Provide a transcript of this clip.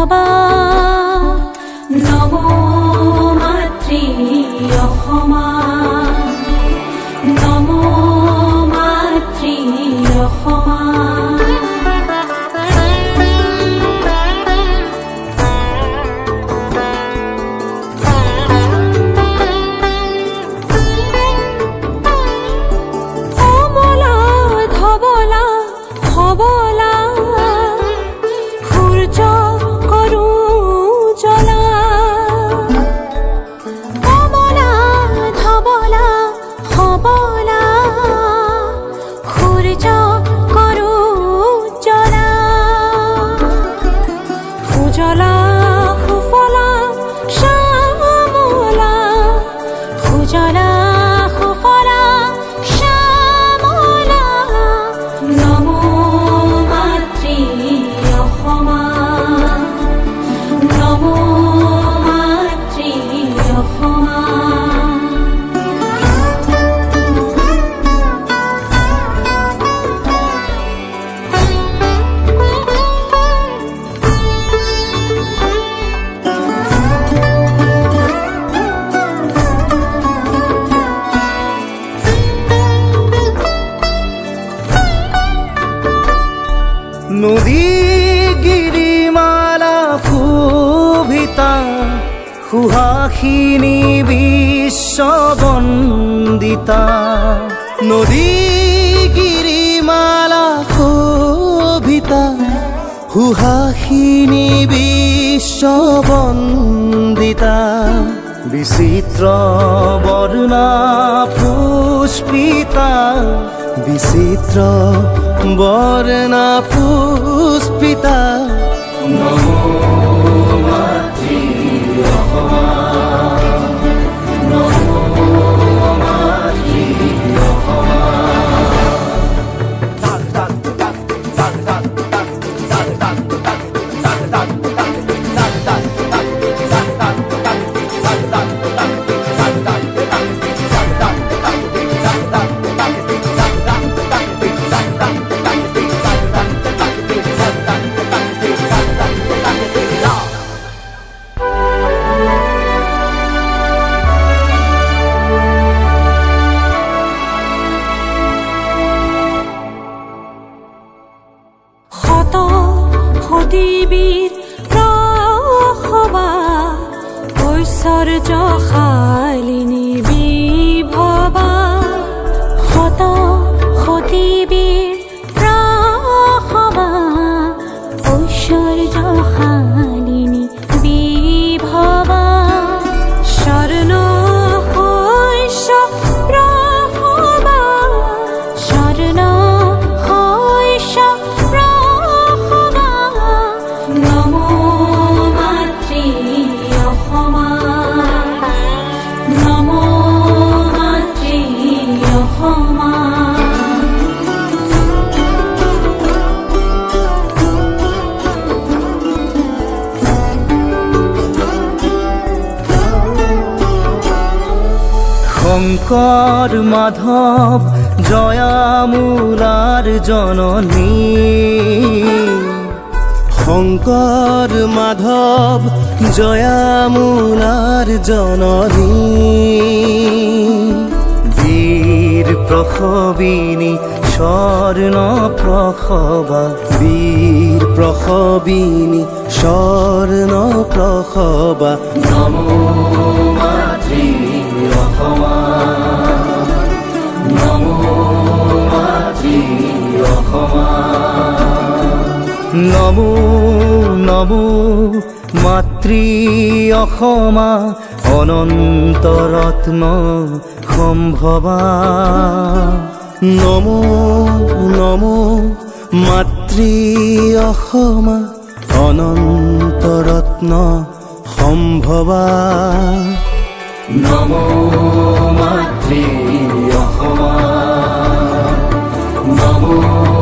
ভবা নমো মাতৃ অসমা নমো মাতৃ অসমা নদী গিরিমালা শোভিতা সুহাসিনী বিশ্ববন্দিতা নদী গিরিমালা শোভিতা সুহাসিনী বিশ্ববন্দিতা বিচিত্র বর্ণা পুষ্পিতা বিচিত্র বর্ণা পুষ্পিতা নমো মাতৃ অসমা নমো মাতৃ অসমা দেবীর প্রসবা ঐশ্বর্য শালিনী বিভবা শত সতীবীর প্ৰসবা ঐশ্বৰ্য শালিনী বিভবা স্বৰ্ণ শস্য প্ৰসবা স্বৰ্ণ শস্য নমো মাতৃ অসমা নমো মাতৃ অসমা শংকৰ মাধৱ জয়ামূলাৰ জননী শংকৰ মাধৱ জয়ামূলাৰ জননী বীৰ প্ৰসবিনী স্বৰ্ণ প্ৰসবা বীৰ প্ৰসবিনী স্বৰ্ণ প্ৰসবা নমো মাতৃ অসমা নমো মাতৃ অসমা নমো নমো মাতৃ অসমা অনন্ত ৰত্ন সম্ভৱা নমো নমো মাতৃ অসমা অনন্ত ৰত্ন সম্ভৱা নমো মাতৃ অসমা নমো